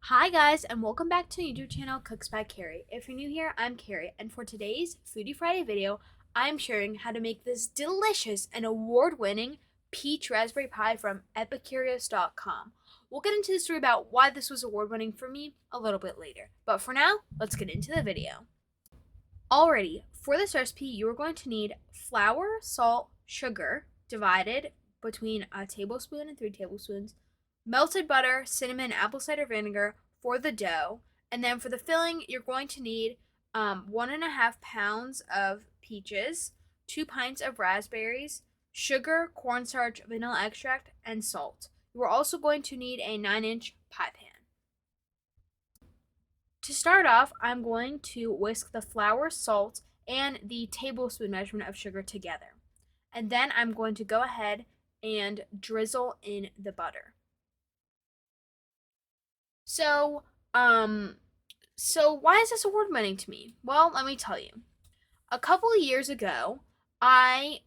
Hi guys, and welcome back to the YouTube channel Cooks by Carrie. If you're new here, I'm Carrie, and for today's Foodie Friday video, I'm sharing how to make this delicious and award-winning peach raspberry pie from Epicurious.com. We'll get into the story about why this was award-winning for me a little bit later, but for now, let's get into the video. Alrighty, for this recipe, you are going to need flour, salt, sugar, divided between a tablespoon and 3 tablespoons, melted butter, cinnamon, apple cider vinegar for the dough, and then for the filling, you're going to need 1.5 pounds of peaches, 2 pints of raspberries, sugar, cornstarch, vanilla extract, and salt. You are also going to need a 9-inch pie pan. To start off, I'm going to whisk the flour, salt, and the tablespoon measurement of sugar together. And then I'm going to go ahead and drizzle in the butter. So, why is this award winning to me? Well, let me tell you. A couple of years ago, I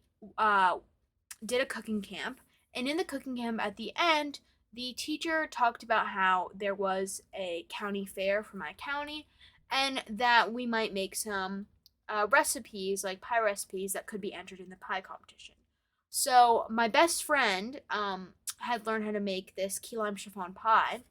did a cooking camp, and in the cooking camp at the end, the teacher talked about how there was a county fair for my county, and that we might make some recipes, like pie recipes, that could be entered in the pie competition. So my best friend had learned how to make this key lime chiffon pie,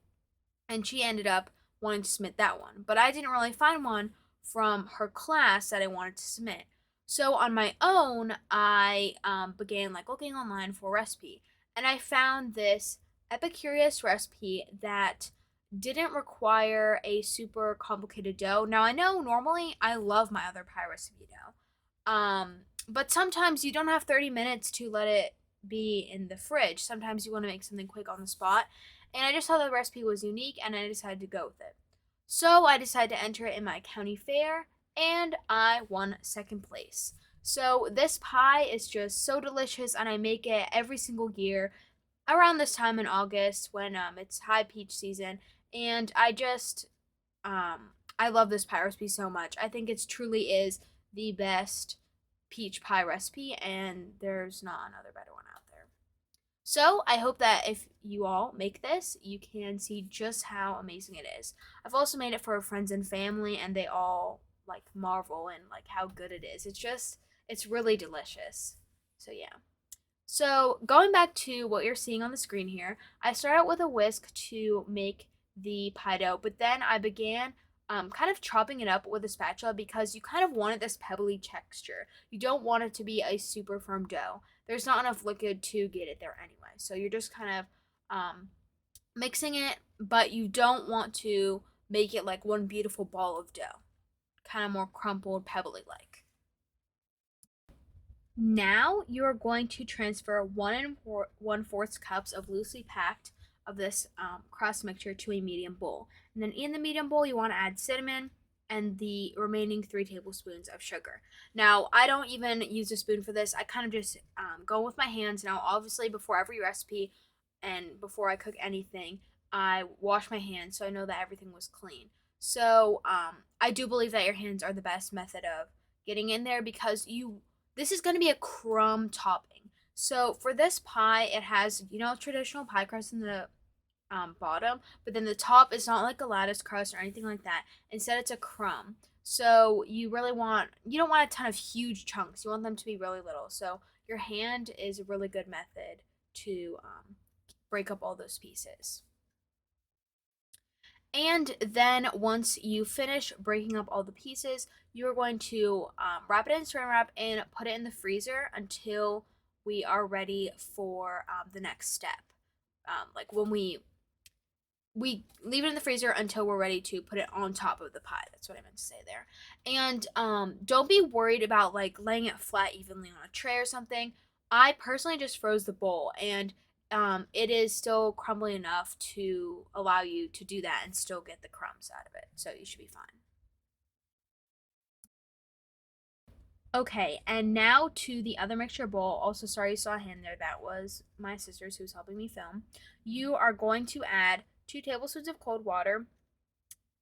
and she ended up wanting to submit that one. But I didn't really find one from her class that I wanted to submit. So on my own, I began looking online for a recipe, and I found this Epicurious recipe that didn't require a super complicated dough. Now I know normally I love my other pie recipe dough, but sometimes you don't have 30 minutes to let it be in the fridge. Sometimes you want to make something quick on the spot, and I just thought the recipe was unique, and I decided to go with it. So I decided to enter it in my county fair, and I won second place. So this pie is just so delicious, and I make it every single year around this time in August when it's high peach season, and I love this pie recipe so much. I think it truly is the best peach pie recipe, and there's not another better one out there. So I hope that if you all make this, you can see just how amazing it is. I've also made it for friends and family, and they all marvel and how good it is. It's really delicious. So yeah. So going back to what you're seeing on the screen here, I started out with a whisk to make the pie dough, but then I began kind of chopping it up with a spatula because you kind of wanted this pebbly texture. You don't want it to be a super firm dough. There's not enough liquid to get it there anyway. So you're just kind of mixing it, but you don't want to make it like one beautiful ball of dough. Kind of more crumpled, pebbly like. Now you are going to transfer 1 1/4 cups of loosely packed of this crust mixture to a medium bowl. And then in the medium bowl, you want to add cinnamon and the remaining 3 tablespoons of sugar. Now, I don't even use a spoon for this. I kind of just go with my hands. Now, obviously, before every recipe and before I cook anything, I wash my hands so I know that everything was clean. So I do believe that your hands are the best method of getting in there because this is going to be a crumb topping. So for this pie, it has, traditional pie crust in the bottom, but then the top is not like a lattice crust or anything like that. Instead, it's a crumb. So you don't want a ton of huge chunks. You want them to be really little. So your hand is a really good method to break up all those pieces. And then once you finish breaking up all the pieces, you're going to wrap it in saran wrap and put it in the freezer until we are ready for the next step. When we leave it in the freezer until we're ready to put it on top of the pie. That's what I meant to say there. And don't be worried about laying it flat evenly on a tray or something. I personally just froze the bowl, and it is still crumbly enough to allow you to do that and still get the crumbs out of it. So you should be fine. Okay, and now to the other mixture bowl. Also, sorry you saw a hand there. That was my sister's who's helping me film. You are going to add 2 tablespoons of cold water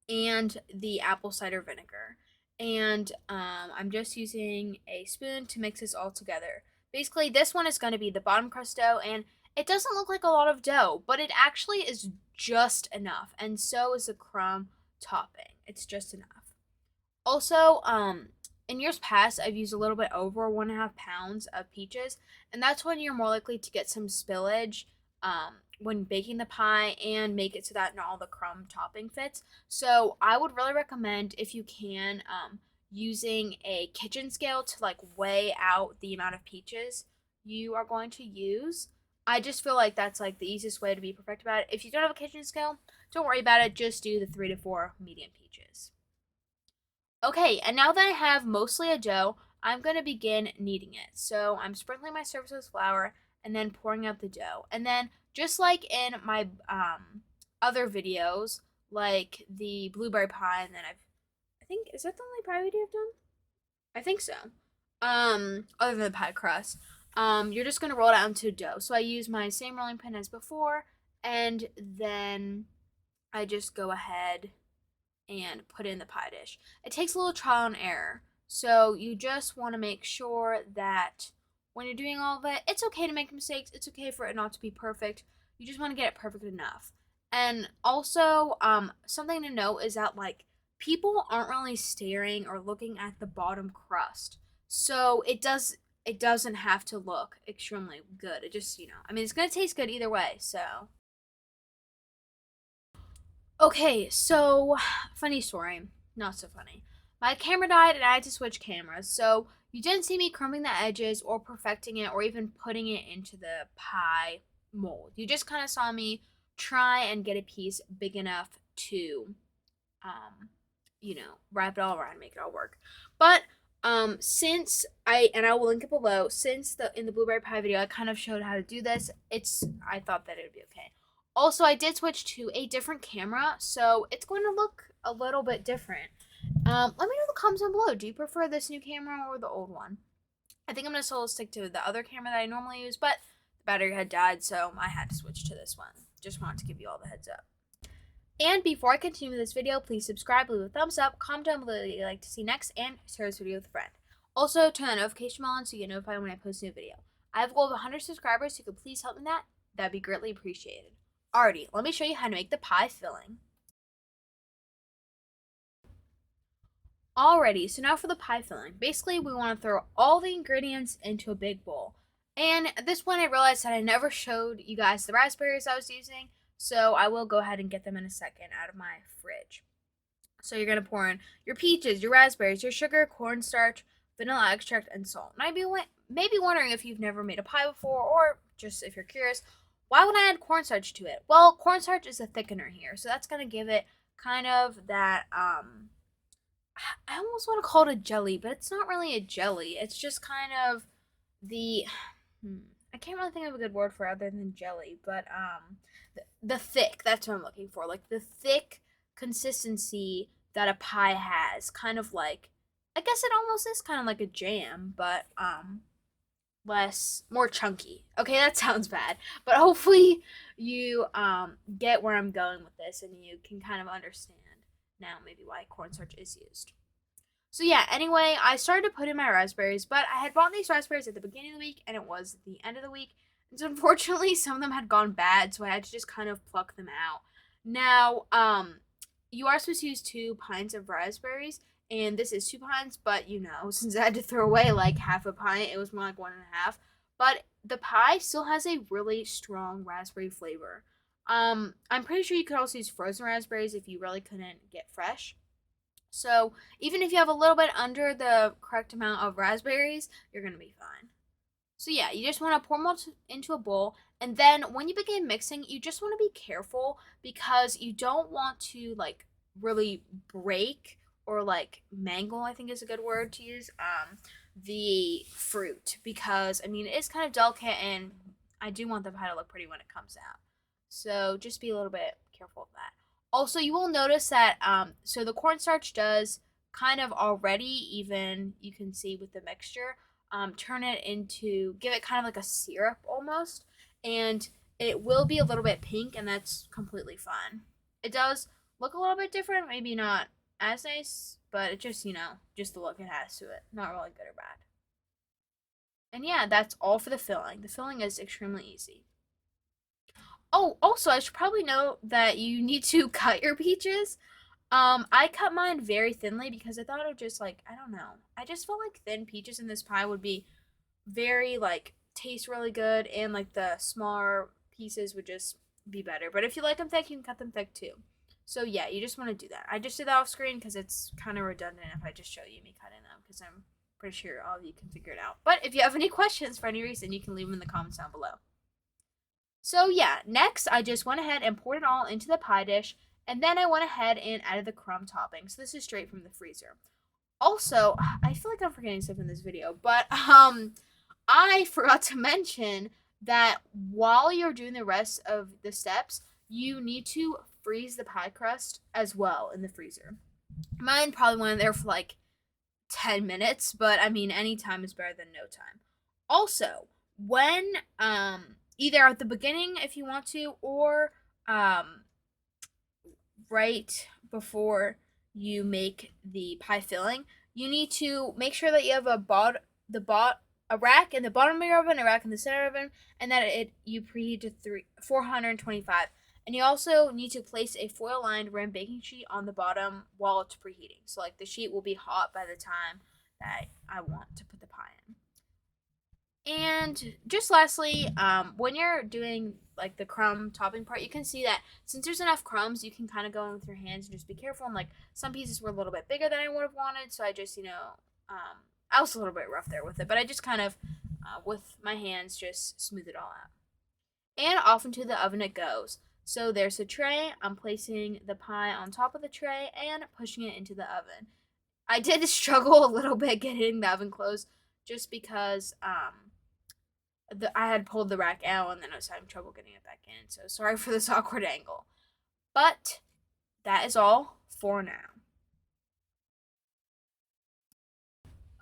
and the apple cider vinegar. And I'm just using a spoon to mix this all together. Basically, this one is going to be the bottom crust dough, and it doesn't look like a lot of dough, but it actually is just enough, and so is the crumb topping. It's just enough. Also, in years past, I've used a little bit over 1.5 pounds of peaches, and that's when you're more likely to get some spillage when baking the pie and make it so that not all the crumb topping fits. So I would really recommend, if you can, using a kitchen scale to like weigh out the amount of peaches you are going to use. I just feel like that's like the easiest way to be perfect about it. If you don't have a kitchen scale, don't worry about it. Just do the 3 to 4 medium peaches. Okay, and now that I have mostly a dough, I'm going to begin kneading it. So I'm sprinkling my surface with flour and then pouring out the dough. And then just like in my other videos, like the blueberry pie, and then I think, is that the only pie video I've done? I think so. Other than the pie crust, you're just going to roll it out into dough. So I use my same rolling pin as before, and then I just go ahead and put it in the pie dish. It takes a little trial and error. So you just want to make sure that when you're doing all of it, it's okay to make mistakes. It's okay for it not to be perfect. You just want to get it perfect enough. And also, something to note is that like people aren't really staring or looking at the bottom crust. So it doesn't have to look extremely good. It just, I mean, it's going to taste good either way. So okay, so funny story. Not so funny. My camera died and I had to switch cameras. So you didn't see me crumbing the edges or perfecting it or even putting it into the pie mold. You just kind of saw me try and get a piece big enough to wrap it all around and make it all work. But since I will link it below, since in the blueberry pie video I kind of showed how to do this, I thought that it would be okay. Also, I did switch to a different camera, so it's going to look a little bit different. Let me know in the comments down below. Do you prefer this new camera or the old one? I think I'm going to still stick to the other camera that I normally use, but the battery had died, so I had to switch to this one. Just wanted to give you all the heads up. And before I continue this video, please subscribe, leave a thumbs up, comment down below what you'd like to see next, and share this video with a friend. Also, turn the notification bell on so you get notified when I post a new video. I have a goal of 100 subscribers, so you could please help me with that. That'd be greatly appreciated. Alrighty, let me show you how to make the pie filling. Alrighty, so now for the pie filling. Basically, we want to throw all the ingredients into a big bowl. And at this point, I realized that I never showed you guys the raspberries I was using, so I will go ahead and get them in a second out of my fridge. So you're going to pour in your peaches, your raspberries, your sugar, cornstarch, vanilla extract, and salt. And maybe wondering if you've never made a pie before, or just if you're curious, why would I add cornstarch to it? Well, cornstarch is a thickener here, so that's going to give it kind of that, I almost want to call it a jelly, but it's not really a jelly. It's just kind of I can't really think of a good word for it other than jelly, but, the thick, that's what I'm looking for. Like, the thick consistency that a pie has. Kind of like, I guess it almost is kind of like a jam, but, more chunky. Okay, that sounds bad, but hopefully you get where I'm going with this and you can kind of understand now maybe why cornstarch is used. So yeah, anyway, I started to put in my raspberries, but I had bought these raspberries at the beginning of the week and it was the end of the week, and so unfortunately some of them had gone bad, so I had to just kind of pluck them out. Now you are supposed to use 2 pints of raspberries, and this is 2 pints, but since I had to throw away like half a pint, it was more like 1.5. But the pie still has a really strong raspberry flavor. I'm pretty sure you could also use frozen raspberries if you really couldn't get fresh. So even if you have a little bit under the correct amount of raspberries, you're gonna be fine. So yeah, you just want to pour them into a bowl, and then when you begin mixing, you just want to be careful because you don't want to like really break or like mangle, I think is a good word to use, the fruit, because I mean it is kind of delicate and I do want the pie to look pretty when it comes out. So just be a little bit careful of that. Also, you will notice that so the cornstarch does kind of already, even you can see with the mixture, turn it into, give it kind of like a syrup almost, and it will be a little bit pink, and that's completely fine. It does look a little bit different, maybe not as nice, but it just, just the look it has to it. Not really good or bad. And yeah, that's all for the filling. The filling is extremely easy. Oh, also, I should probably note that you need to cut your peaches. I cut mine very thinly because I thought it would just like, I don't know. I just felt like thin peaches in this pie would be very like taste really good, and like the smaller pieces would just be better. But if you like them thick, you can cut them thick too. So yeah, you just want to do that. I just did that off screen because it's kind of redundant if I just show you me cutting them, because I'm pretty sure all of you can figure it out. But if you have any questions for any reason, you can leave them in the comments down below. So yeah, next I just went ahead and poured it all into the pie dish, and then I went ahead and added the crumb topping. So this is straight from the freezer. Also, I feel like I'm forgetting stuff in this video, but I forgot to mention that while you're doing the rest of the steps, you need to freeze the pie crust as well in the freezer. Mine probably went in there for like 10 minutes, but I mean, any time is better than no time. Also, when either at the beginning if you want to, or um right before you make the pie filling, you need to make sure that you have a rack in the bottom of your oven, a rack in the center of the oven, and that you preheat to 425. And you also need to place a foil lined rim baking sheet on the bottom while it's preheating. So like the sheet will be hot by the time that I want to put the pie in. And just lastly, when you're doing like the crumb topping part, you can see that since there's enough crumbs, you can kind of go in with your hands and just be careful. And like some pieces were a little bit bigger than I would have wanted, so I just, I was a little bit rough there with it, but I just kind of, with my hands, just smooth it all out. And off into the oven it goes. So there's a tray. I'm placing the pie on top of the tray and pushing it into the oven. I did struggle a little bit getting the oven closed, just because I had pulled the rack out and then I was having trouble getting it back in. So sorry for this awkward angle. But that is all for now.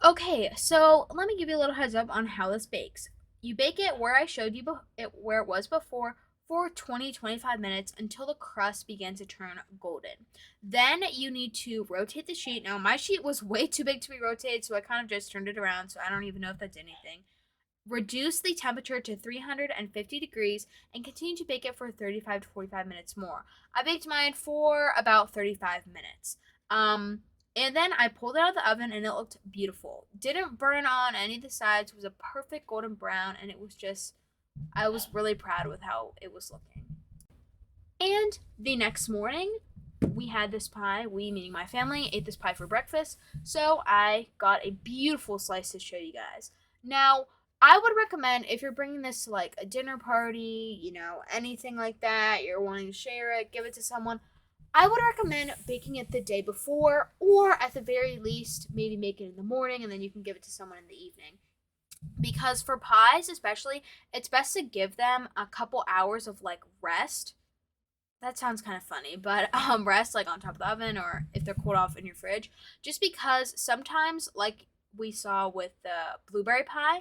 Okay, so let me give you a little heads up on how this bakes. You bake it where I showed you where it was before for 20-25 minutes until the crust begins to turn golden. Then you need to rotate the sheet. Now my sheet was way too big to be rotated, so I kind of just turned it around, so I don't even know if that did anything. Reduce the temperature to 350 degrees and continue to bake it for 35 to 45 minutes more. I baked mine for about 35 minutes. And then I pulled it out of the oven and it looked beautiful. Didn't burn on any of the sides. It was a perfect golden brown, and it was just, I was really proud with how it was looking. And the next morning, we had this pie. We, meaning my family, ate this pie for breakfast. So I got a beautiful slice to show you guys. Now, I would recommend if you're bringing this to like a dinner party, anything like that, you're wanting to share it, give it to someone, I would recommend baking it the day before, or at the very least, maybe make it in the morning and then you can give it to someone in the evening. Because for pies, especially, it's best to give them a couple hours of like rest. That sounds kind of funny, but rest like on top of the oven, or if they're cooled off in your fridge, just because sometimes, like we saw with the blueberry pie,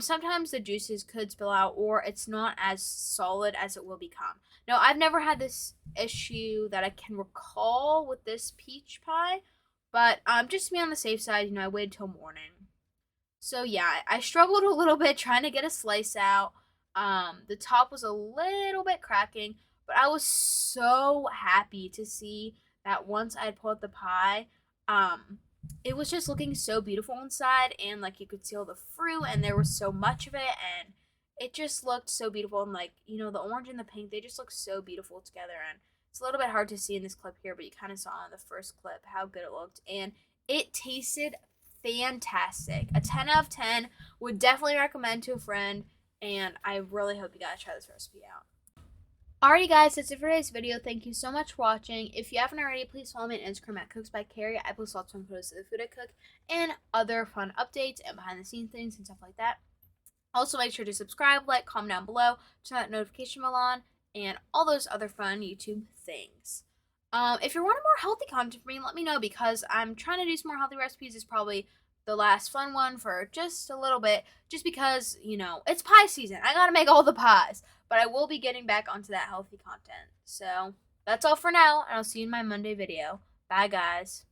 sometimes the juices could spill out, or it's not as solid as it will become. Now, I've never had this issue that I can recall with this peach pie, but just to be on the safe side, I waited till morning. So yeah, I struggled a little bit trying to get a slice out. The top was a little bit cracking, but I was so happy to see that once I had pulled the pie, it was just looking so beautiful inside, and like you could see all the fruit, and there was so much of it, and it just looked so beautiful. And like, the orange and the pink, they just look so beautiful together. And it's a little bit hard to see in this clip here, but you kind of saw in the first clip how good it looked, and it tasted fantastic. A 10 out of 10. Would definitely recommend to a friend, and I really hope you guys try this recipe out. Alrighty guys, that's it for today's video. Thank you so much for watching. If you haven't already, please follow me on Instagram at Cooks by Carrie. I post lots of fun photos of the food I cook and other fun updates and behind the scenes things and stuff like that. Also, make sure to subscribe, like, comment down below, turn that notification bell on, and all those other fun YouTube things. If you're wanting more healthy content from me, let me know, because I'm trying to do some more healthy recipes. It's probably the last fun one for just a little bit, just because, it's pie season. I gotta make all the pies, but I will be getting back onto that healthy content. So that's all for now, and I'll see you in my Monday video. Bye, guys.